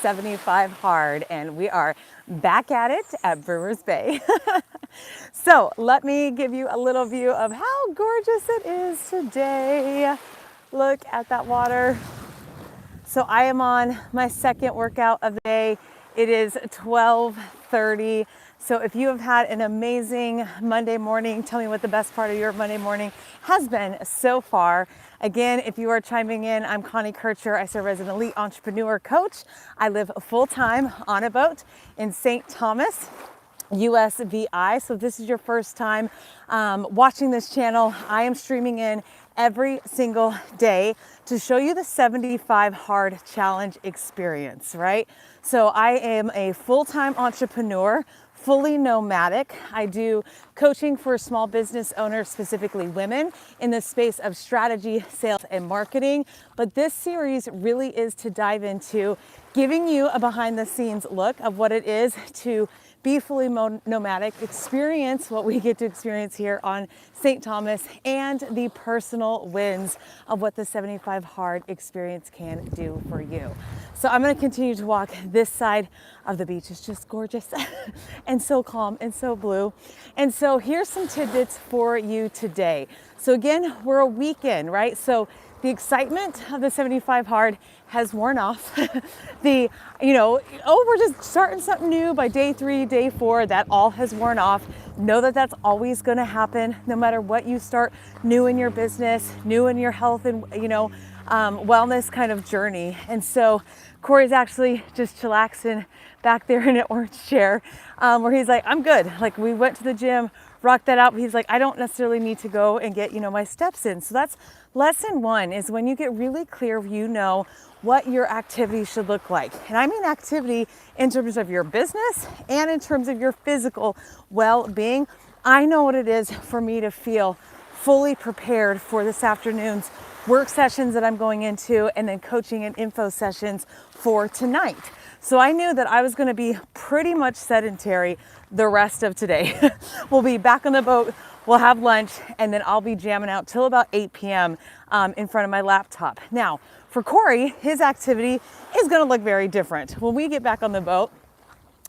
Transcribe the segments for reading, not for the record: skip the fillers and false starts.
75 hard, and we are back at it at Brewers Bay. So let me give you a little view of how gorgeous it is today. Look at that water. So I am on my second workout of the day. It is 12:30. So if you have had an amazing Monday morning, tell me what the best part of your Monday morning has been so far. Again, if you are chiming in, I'm Connie Kircher. I serve as an elite entrepreneur coach. I live full-time on a boat in St. Thomas, USVI. So if this is your first time watching this channel, I am streaming in every single day to show you the 75 hard challenge experience, right? So I am a full-time entrepreneur, fully nomadic. I do coaching for small business owners, specifically women, in the space of strategy, sales, and marketing. But this series really is to dive into giving you a behind the scenes look of what it is to be fully nomadic, experience what we get to experience here on St. Thomas, and the personal wins of what the 75 hard experience can do for you. So I'm gonna continue to walk this side of the beach. It's just gorgeous and so calm and so blue. And so here's some tidbits for you today. So again, we're a weekend, right? So the excitement of the 75 hard has worn off. We're just starting something new by day 3, day 4, that all has worn off. Know that that's always gonna happen no matter what you start new in your business, new in your health and, wellness kind of journey. And so Corey's actually just chillaxing back there in an orange chair where he's like, I'm good. Like, we went to the gym, rocked that out. But he's like, I don't necessarily need to go and get, my steps in. So that's lesson 1, is when you get really clear, what your activity should look like. And I mean activity in terms of your business and in terms of your physical well-being. I know what it is for me to feel fully prepared for this afternoon's work sessions that I'm going into, and then coaching and info sessions for tonight. So I knew that I was going to be pretty much sedentary the rest of today. We'll be back on the boat, we'll have lunch, and then I'll be jamming out till about 8 p.m. In front of my laptop. Now, for Corey, his activity is going to look very different. When we get back on the boat,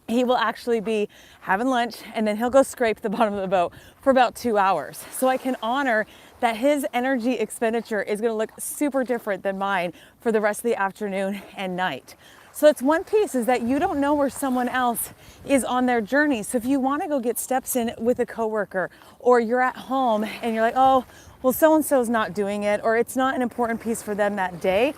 he will actually be having lunch, and then he'll go scrape the bottom of the boat for about 2 hours. So I can honor that his energy expenditure is going to look super different than mine for the rest of the afternoon and night. So that's one piece, is that you don't know where someone else is on their journey. So if you want to go get steps in with a coworker, or you're at home and you're like, oh, well, so-and-so is not doing it, or it's not an important piece for them that day,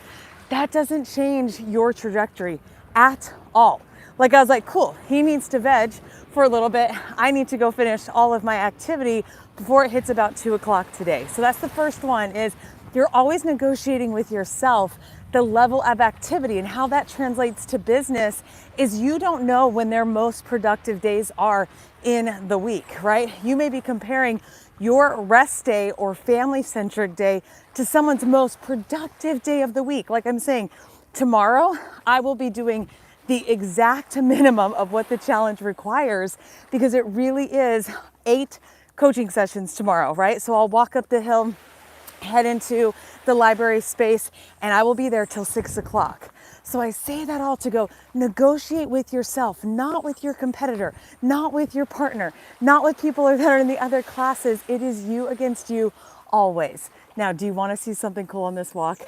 that doesn't change your trajectory at all. Like, I was like, cool, he needs to veg for a little bit. I need to go finish all of my activity before it hits about 2 o'clock today. So that's the first one, is you're always negotiating with yourself the level of activity. And how that translates to business is you don't know when their most productive days are in the week, right? You may be comparing your rest day or family-centric day to someone's most productive day of the week. Like I'm saying, tomorrow I will be doing the exact minimum of what the challenge requires, because it really is 8 coaching sessions tomorrow, right? So I'll walk up the hill, head into the library space, and I will be there till 6 o'clock. So I say that all to go negotiate with yourself, not with your competitor, not with your partner, not with people that are in the other classes. It is you against you always. Now, do you want to see something cool on this walk?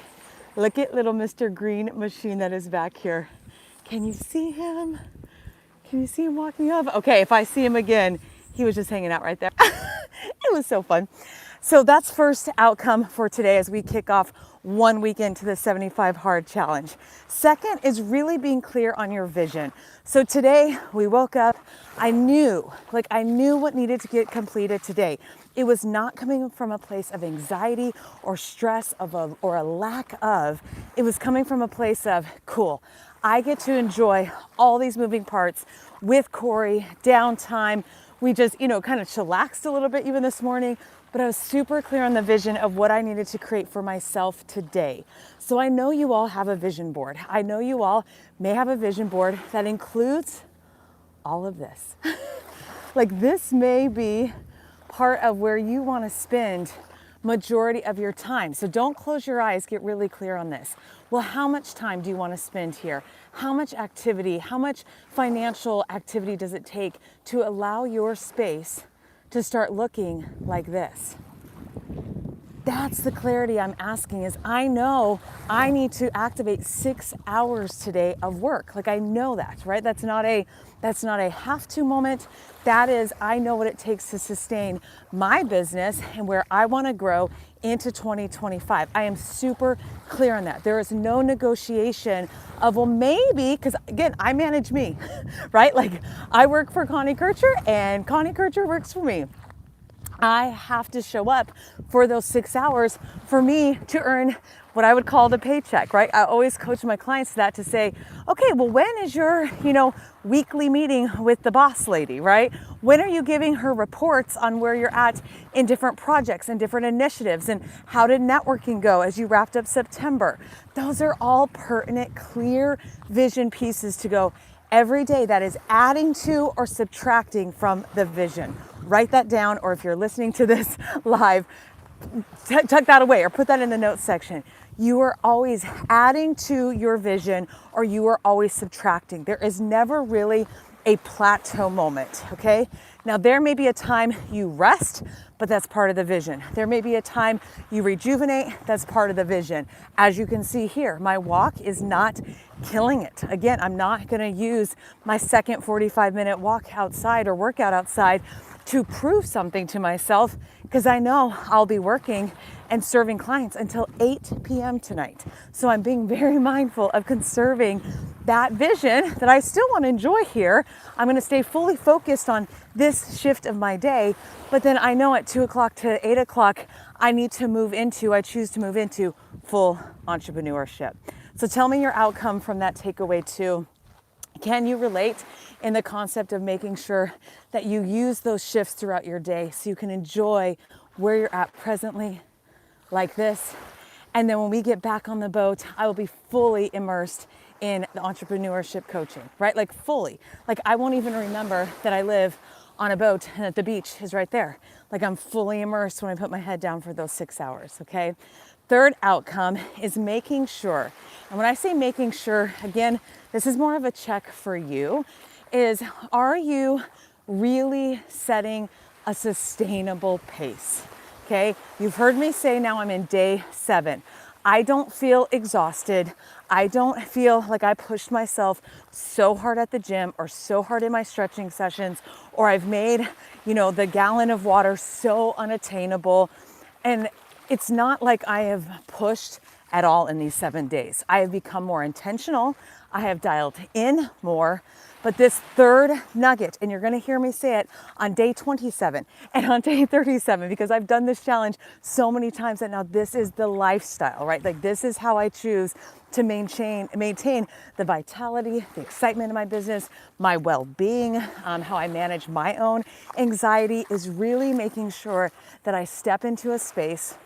Look at little Mr. Green Machine that is back here. Can you see him? Can you see him walking up? Okay, if I see him again, he was just hanging out right there. It was so fun. So that's first outcome for today as we kick off one week into the 75 hard challenge. Second is really being clear on your vision. So today we woke up, I knew what needed to get completed today. It was not coming from a place of anxiety or stress or a lack of. It was coming from a place of, cool, I get to enjoy all these moving parts with Corey, downtime. We just, kind of chillaxed a little bit even this morning, but I was super clear on the vision of what I needed to create for myself today. So I know you all have a vision board. I know you all may have a vision board that includes all of this. Like, this may be part of where you want to spend majority of your time? So don't close your eyes, get really clear on this. Well, how much time do you want to spend here? How much activity, how much financial activity does it take to allow your space to start looking like this? That's the clarity I'm asking. Is I know I need to activate 6 hours today of work. Like, I know that, right? That's not a have to moment. That is, I know what it takes to sustain my business and where I want to grow into 2025. I am super clear on that. There is no negotiation of, well, maybe, because again, I manage me, right? Like, I work for Connie Kircher and Connie Kircher works for me. I have to show up for those 6 hours for me to earn what I would call the paycheck, right? I always coach my clients to that, to say, okay, well, when is your, weekly meeting with the boss lady, right? When are you giving her reports on where you're at in different projects and different initiatives, and how did networking go as you wrapped up September? Those are all pertinent, clear vision pieces to go every day that is adding to or subtracting from the vision. Write that down, or if you're listening to this live, tuck that away or put that in the notes section. You are always adding to your vision, or you are always subtracting. There is never really a plateau moment, okay? Now, there may be a time you rest, but that's part of the vision. There may be a time you rejuvenate, that's part of the vision. As you can see here, my walk is not killing it. Again, I'm not gonna use my second 45-minute walk outside or workout outside to prove something to myself, because I know I'll be working and serving clients until 8 p.m. tonight. So I'm being very mindful of conserving that vision that I still want to enjoy here. I'm going to stay fully focused on this shift of my day, but then I know at 2 o'clock to 8 o'clock, I choose to move into full entrepreneurship. So tell me your outcome from that takeaway too. Can you relate in the concept of making sure that you use those shifts throughout your day so you can enjoy where you're at presently, like this? And then when we get back on the boat, I will be fully immersed in the entrepreneurship coaching, right? Like fully. Like, I won't even remember that I live on a boat and that the beach is right there. Like, I'm fully immersed when I put my head down for those 6 hours, okay? Third outcome is making sure, and when I say making sure, again, this is more of a check for you, is are you really setting a sustainable pace? Okay, you've heard me say now I'm in day 7. I don't feel exhausted. I don't feel like I pushed myself so hard at the gym or so hard in my stretching sessions, or I've made, the gallon of water so unattainable. And it's not like I have pushed at all in these 7 days. I have become more intentional. I have dialed in more. But this third nugget, and you're going to hear me say it on day 27 and on day 37, because I've done this challenge so many times that now this is the lifestyle, right? Like, this is how I choose to maintain the vitality, the excitement of my business, my well-being, how I manage my own anxiety, is really making sure that I step into a space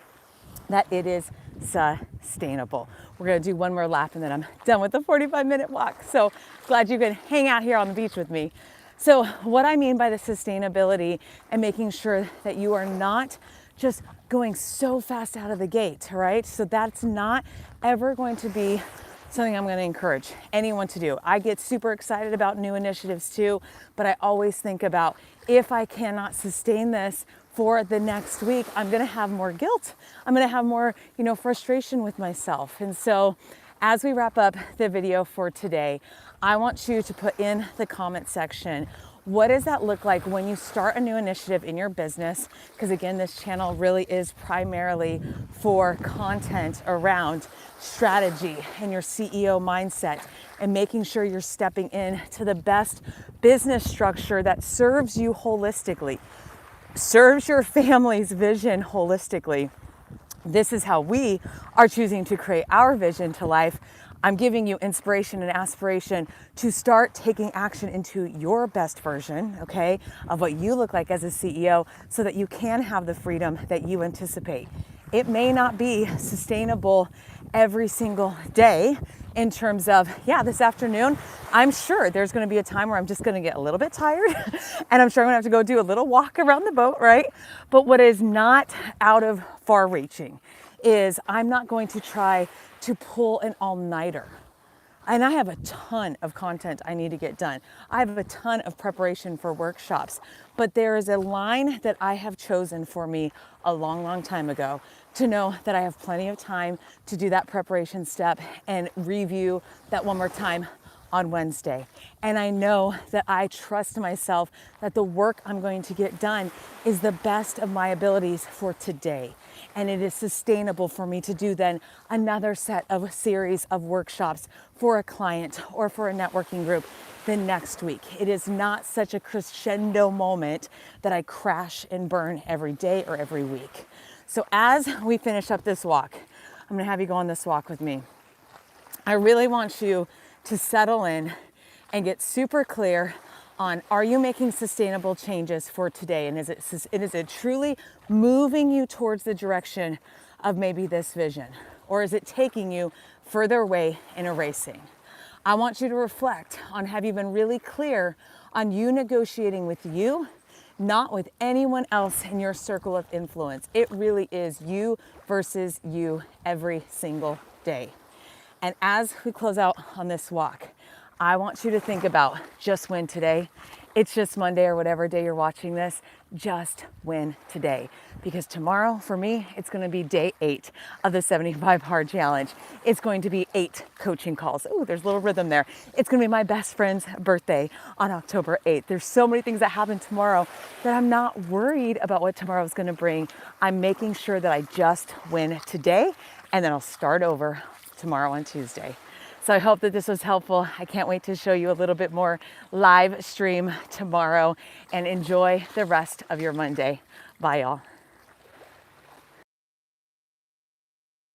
that it is sustainable. We're gonna do one more lap and then I'm done with the 45-minute walk. So glad you could hang out here on the beach with me. So what I mean by the sustainability and making sure that you are not just going so fast out of the gate, right? So that's not ever going to be something I'm going to encourage anyone to do. I get super excited about new initiatives too, but I always think about, if I cannot sustain this for the next week, I'm going to have more guilt. I'm going to have more, frustration with myself. And so as we wrap up the video for today, I want you to put in the comment section, what does that look like when you start a new initiative in your business? Because again, this channel really is primarily for content around strategy and your CEO mindset and making sure you're stepping in to the best business structure that serves you holistically, serves your family's vision holistically. This is how we are choosing to create our vision to life. I'm giving you inspiration and aspiration to start taking action into your best version, okay, of what you look like as a CEO, so that you can have the freedom that you anticipate. It may not be sustainable every single day in terms of, yeah, this afternoon, I'm sure there's going to be a time where I'm just going to get a little bit tired and I'm sure I'm going to have to go do a little walk around the boat, right? But what is not out of far reaching is I'm not going to try to pull an all-nighter. And I have a ton of content I need to get done. I have a ton of preparation for workshops, but there is a line that I have chosen for me a long, long time ago to know that I have plenty of time to do that preparation step and review that one more time on Wednesday. And I know that I trust myself that the work I'm going to get done is the best of my abilities for today. And it is sustainable for me to do then another set of a series of workshops for a client or for a networking group the next week. It is not such a crescendo moment that I crash and burn every day or every week. So as we finish up this walk, I'm gonna have you go on this walk with me. I really want you to settle in and get super clear on, are you making sustainable changes for today? And is it truly moving you towards the direction of maybe this vision? Or is it taking you further away and erasing? I want you to reflect on, have you been really clear on you negotiating with you, not with anyone else in your circle of influence? It really is you versus you every single day. And as we close out on this walk, I want you to think about, just win today. It's just Monday or whatever day you're watching this, just win today. Because tomorrow, for me, it's gonna be day 8 of the 75 Hard Challenge. It's going to be 8 coaching calls. Ooh, there's a little rhythm there. It's gonna be my best friend's birthday on October 8th. There's so many things that happen tomorrow that I'm not worried about what tomorrow's gonna bring. I'm making sure that I just win today, and then I'll start over tomorrow on Tuesday. So I hope that this was helpful. I can't wait to show you a little bit more live stream tomorrow, and enjoy the rest of your Monday. Bye, y'all.